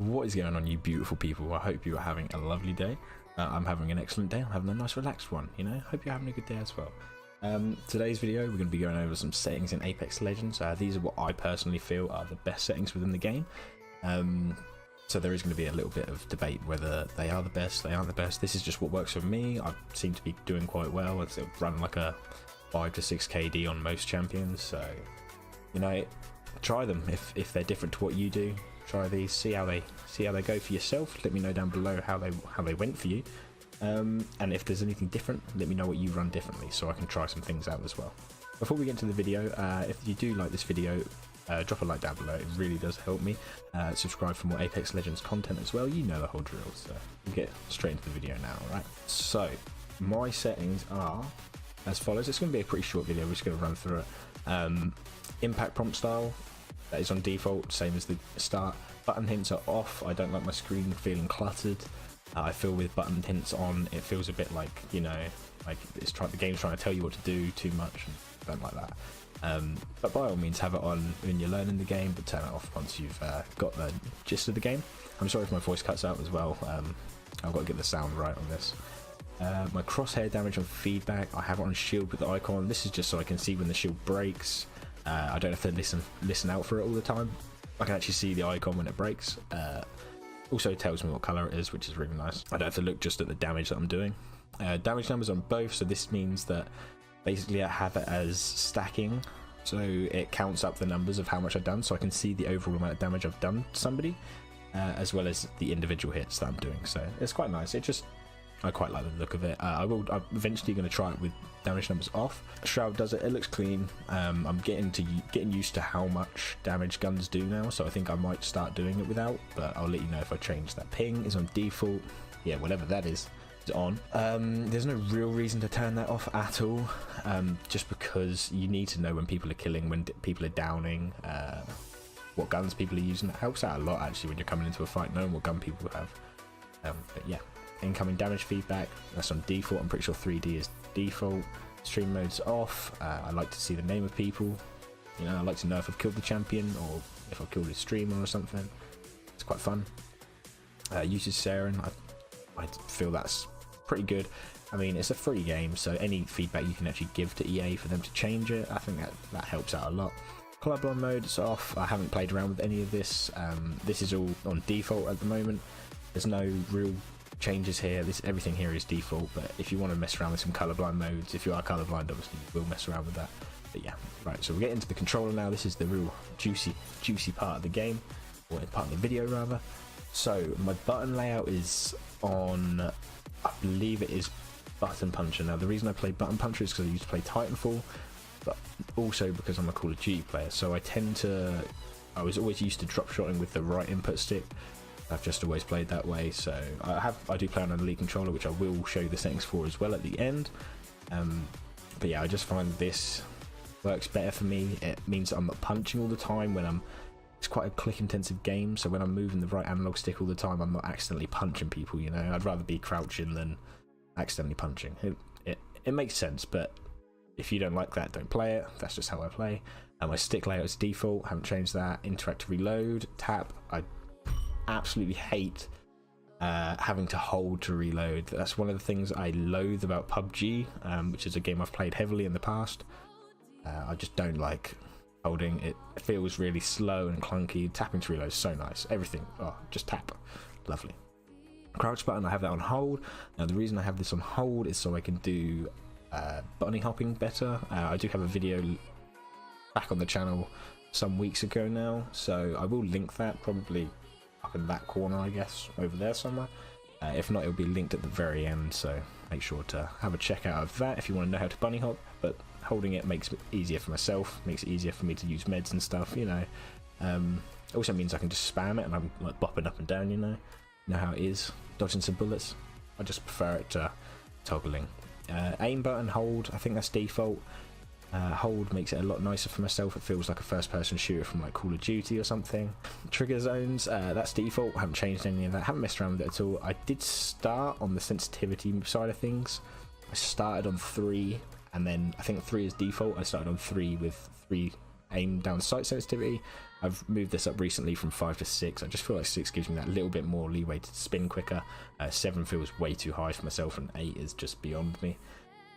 What is going on, you beautiful people? I hope you are having a lovely day. I'm having an excellent day. I'm having a nice relaxed one, you know. Hope you're having a good day as well. Today's video, we're going to be going over some settings in Apex Legends. These are what I personally feel are the best settings within the game. So there is going to be a little bit of debate whether they are the best, they aren't the best. This is just what works for me. I seem to be doing quite well. It's run like a 5 to 6 KD on most champions. So, you know, try them if they're different to what you do. Try these, see how they go for yourself. Let me know down below how they went for you, and if there's anything different, let me know what you run differently so I can try some things out as well. Before we get into the video, if you do like this video, drop a like down below. It really does help me. Subscribe for more Apex Legends content as well. You know the whole drill. So we'll get straight into the video now. Alright, so my settings are as follows. It's going to be a pretty short video. We're just going to run through it. Impact prompt style, that is on default, same as the start. Button hints are off. I don't like my screen feeling cluttered. I feel with button hints on, it feels a bit like, you know, like the game's trying to tell you what to do too much. And don't like that. But by all means, have it on when you're learning the game, but turn it off once you've got the gist of the game. I'm sorry if my voice cuts out as well. I've got to get the sound right on this. My crosshair damage on feedback, I have it on shield with the icon. This is just so I can see when the shield breaks. I don't have to listen out for it all the time. I can actually see the icon when it breaks. Also tells me what color it is, which is really nice. I don't have to look just at the damage that I'm doing. Damage numbers on both, so this means that basically I have it as stacking, so it counts up the numbers of how much I've done, so I can see the overall amount of damage I've done to somebody, as well as the individual hits that I'm doing. So it's quite nice. I quite like the look of it. I'm eventually going to try it with damage numbers off. Shroud does it. It looks clean. I'm getting used to how much damage guns do now, so I think I might start doing it without. But I'll let you know if I change that. Ping is on default. Yeah, whatever that is on. There's no real reason to turn that off at all. Just because you need to know when people are killing, when people are downing, what guns people are using. It helps out a lot actually when you're coming into a fight, knowing what gun people have. But yeah. Incoming damage feedback, that's on default. I'm pretty sure 3D is default. Stream mode's off. I like to see the name of people. You know, I like to know if I've killed the champion or if I've killed his streamer or something. It's quite fun. Usage Siren, I feel that's pretty good. I mean, it's a free game, so any feedback you can actually give to EA for them to change it, I think that helps out a lot. Colorblind mode is off. I haven't played around with any of this. This is all on default at the moment. There's no real changes here. Everything here is default, but if you want to mess around with some colorblind modes, if you are colorblind, obviously you will mess around with that. But yeah, right, so we'll get into the controller now. This is the real juicy part of the game, or part of the video rather. So my button layout is on, I believe it is button puncher. Now the reason I play button puncher is because I used to play Titanfall, but also because I'm a Call of Duty player, so I was always used to drop shotting with the right input stick. I've just always played that way, so I do play on an Elite controller, which I will show you the settings for as well at the end. But yeah, I just find this works better for me. It means that I'm not punching all the time it's quite a click intensive game, so when I'm moving the right analog stick all the time, I'm not accidentally punching people, you know. I'd rather be crouching than accidentally punching. It makes sense, but if you don't like that, don't play it. That's just how I play. My stick layout is default, haven't changed that. Interactive reload, tap, I absolutely hate having to hold to reload. That's one of the things I loathe about PUBG, which is a game I've played heavily in the past. I just don't like holding. It feels really slow and clunky. Tapping to reload is so nice. Everything, just tap, lovely. Crouch button, I have that on hold. Now the reason I have this on hold is so I can do bunny hopping better. I do have a video back on the channel some weeks ago now, so I will link that probably up in that corner, I guess, over there somewhere. If not, it'll be linked at the very end, so make sure to have a check out of that if you want to know how to bunny hop. But holding it makes it easier for myself, makes it easier for me to use meds and stuff, you know. It also means I can just spam it and I'm like bopping up and down, you know how it is, dodging some bullets. I just prefer it to toggling. Aim button, hold, I think that's default. Hold makes it a lot nicer for myself. It feels like a first person shooter from like Call of Duty or something. Trigger zones, that's default. I haven't changed any of that, haven't messed around with it at all. I did start on the sensitivity side of things. I started on 3, and then I think 3 is default. I started on 3 with 3 aim down sight sensitivity, I've moved this up recently from 5 to 6. I just feel like 6 gives me that little bit more leeway to spin quicker. 7 feels way too high for myself, and 8 is just beyond me.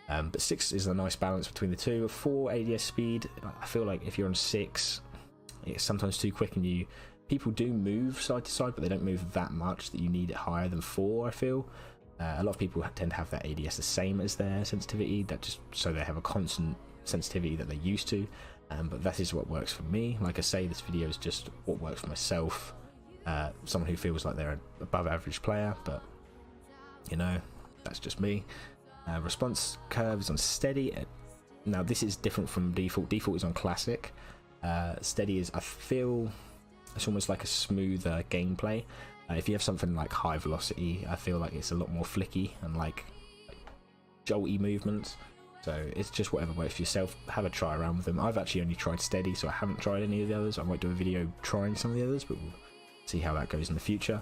But 6 is a nice balance between the two. 4 ADS speed, I feel like if you're on 6, it's sometimes too quick, and people do move side to side, but they don't move that much that you need it higher than 4, I feel. A lot of people tend to have that ADS the same as their sensitivity, that just so they have a constant sensitivity that they're used to. But that is what works for me. Like I say, this video is just what works for myself. Someone who feels like they're an above average player, but you know, that's just me. Response curve is on steady. Now this is different from default. Default is on classic. Steady is, I feel, it's almost like a smoother gameplay. If you have something like high velocity, I feel like it's a lot more flicky and like jolty movements. So it's just whatever works for yourself. Have a try around with them. I've actually only tried steady, so I haven't tried any of the others. I might do a video trying some of the others, but we'll see how that goes in the future.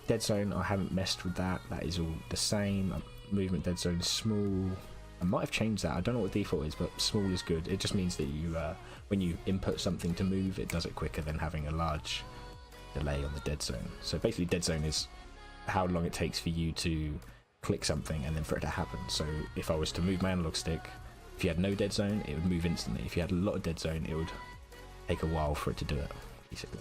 Dead zone, I haven't messed with that. That is all the same. Movement dead zone small. I might have changed that. I don't know what default is, but small is good. It just means that you, when you input something to move, it does it quicker than having a large delay on the dead zone. So basically dead zone is how long it takes for you to click something and then for it to happen. So if I was to move my analog stick, if you had no dead zone, it would move instantly. If you had a lot of dead zone, it would take a while for it to do it, basically.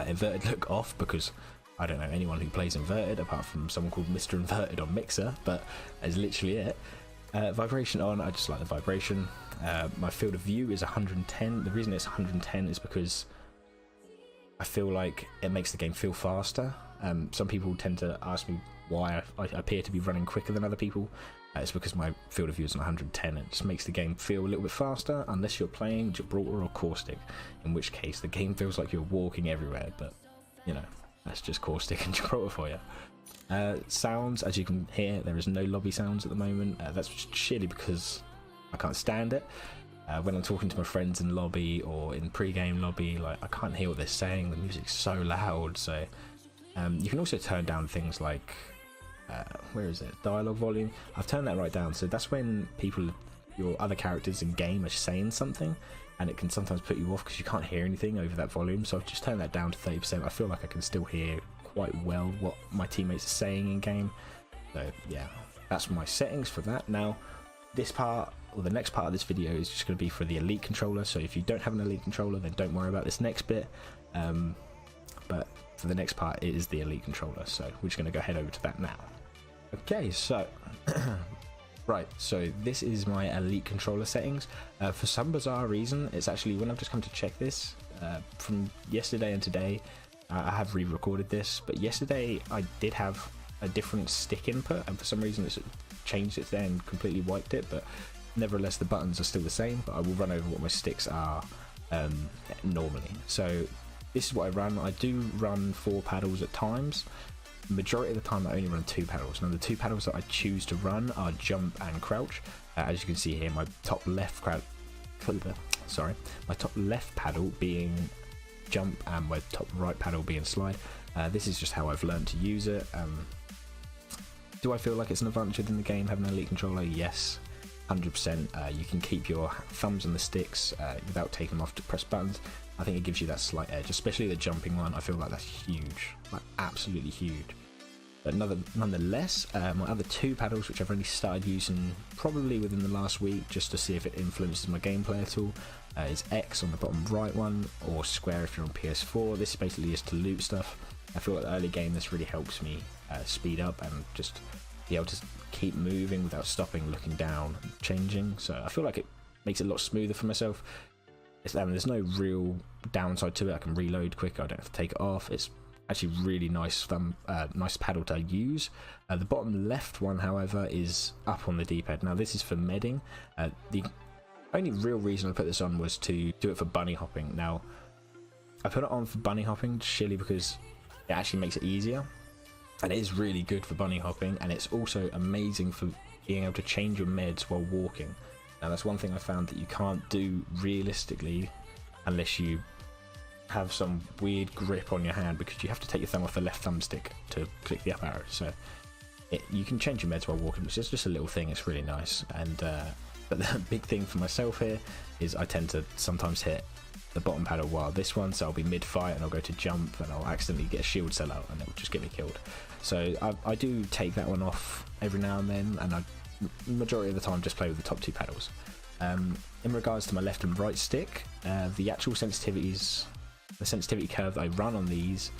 Inverted look off, because I don't know anyone who plays inverted apart from someone called Mr. Inverted on Mixer, but that's literally it. Vibration on, I just like the vibration. My field of view is 110. The reason it's 110 is because I feel like it makes the game feel faster. Some people tend to ask me why I appear to be running quicker than other people. It's because my field of view is on 110. It just makes the game feel a little bit faster, unless you're playing Gibraltar or Caustic, in which case the game feels like you're walking everywhere, but you know, that's just Caustic and Gibraltar for you. Sounds, as you can hear, there is no lobby sounds at the moment. That's surely because I can't stand it. When I'm talking to my friends in lobby or in pre-game lobby, like, I can't hear what they're saying. The music's so loud. So you can also turn down things like where is it, dialogue volume. I've turned that right down, so that's when your other characters in game are saying something, and it can sometimes put you off because you can't hear anything over that volume. So I've just turned that down to 30%. I feel like I can still hear quite well what my teammates are saying in game. So yeah, that's my settings for that. Now this part, or the next part of this video, is just going to be for the Elite controller. So if you don't have an Elite controller, then don't worry about this next bit. But for the next part, it is the Elite controller, so we're just going to go head over to that now. Okay, so right, so this is my Elite controller settings. For some bizarre reason, it's actually, when I've just come to check this from yesterday and today, I have re-recorded this, but yesterday I did have a different stick input, and for some reason it's changed it there and completely wiped it. But nevertheless, the buttons are still the same, but I will run over what my sticks are normally. So this is what I run. I do run 4 paddles at times. Majority of the time I only run 2 paddles. Now the 2 paddles that I choose to run are jump and crouch. As you can see here, my top left paddle being jump and my top right paddle being slide. This is just how I've learned to use it. Do I feel like it's an advantage within the game having an Elite controller? Yes, 100%. You can keep your thumbs on the sticks without taking them off to press buttons. I think it gives you that slight edge, especially the jumping one. I feel like that's huge, like absolutely huge. But nonetheless, my other 2 paddles, which I've only started using probably within the last week, just to see if it influences my gameplay at all, is X on the bottom right one, or square if you're on PS4. This basically is to loot stuff. I feel like the early game, this really helps me speed up and just be able to keep moving without stopping, looking down, and changing. So I feel like it makes it a lot smoother for myself. There's no real downside to it. I can reload quicker. I don't have to take it off. It's actually really nice nice paddle to use. The bottom left one, however, is up on the D-pad. Now this is for medding. The only real reason I put this on was to do it for bunny hopping. Now I put it on for bunny hopping surely because it actually makes it easier, and it is really good for bunny hopping, and it's also amazing for being able to change your meds while walking. Now that's one thing I found that you can't do realistically unless you have some weird grip on your hand, because you have to take your thumb off the left thumbstick to click the up arrow. So you can change your meds while walking, which is just a little thing. It's really nice. And but the big thing for myself here is I tend to sometimes hit the bottom paddle, while this one, so I'll be mid-fight and I'll go to jump and I'll accidentally get a shield cell out and it'll just get me killed. So I do take that one off every now and then, and I majority of the time just play with the top two paddles. In regards to my left and right stick, the actual sensitivities, the sensitivity curve that I run on these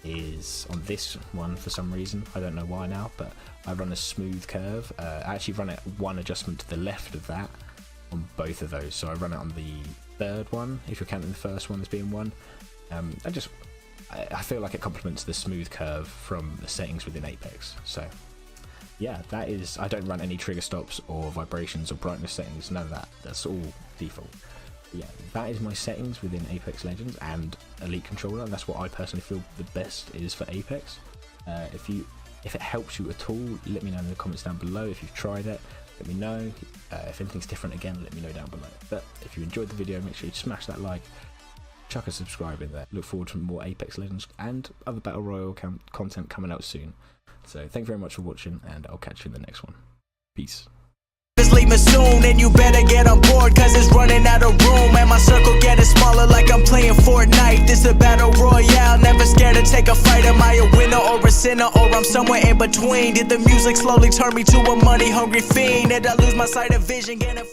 is on this one for some reason. I don't know why now, but I run a smooth curve. I actually run it one adjustment to the left of that on both of those. So I run it on the third one, if you're counting the first one as being one. I feel like it complements the smooth curve from the settings within Apex. So yeah, that is, I don't run any trigger stops or vibrations or brightness settings, none of that. That's all default. Yeah, that is my settings within Apex Legends and Elite Controller, and that's what I personally feel the best is for Apex. If it helps you at all, let me know in the comments down below. If you've tried it, let me know. If anything's different, again, let me know down below. But if you enjoyed the video, make sure you smash that like, chuck a subscribe in there. Look forward to more Apex Legends and other Battle Royale content coming out soon. So thank you very much for watching, and I'll catch you in the next one. Peace. Just leave me soon, and you better get on board, cause it's running out of room, and my circle getting smaller like I'm playing Fortnite. This a battle royale, never scared to take a fight. Am I a winner or a sinner, or I'm somewhere in between? Did the music slowly turn me to a money hungry fiend? Did I lose my sight of vision, getting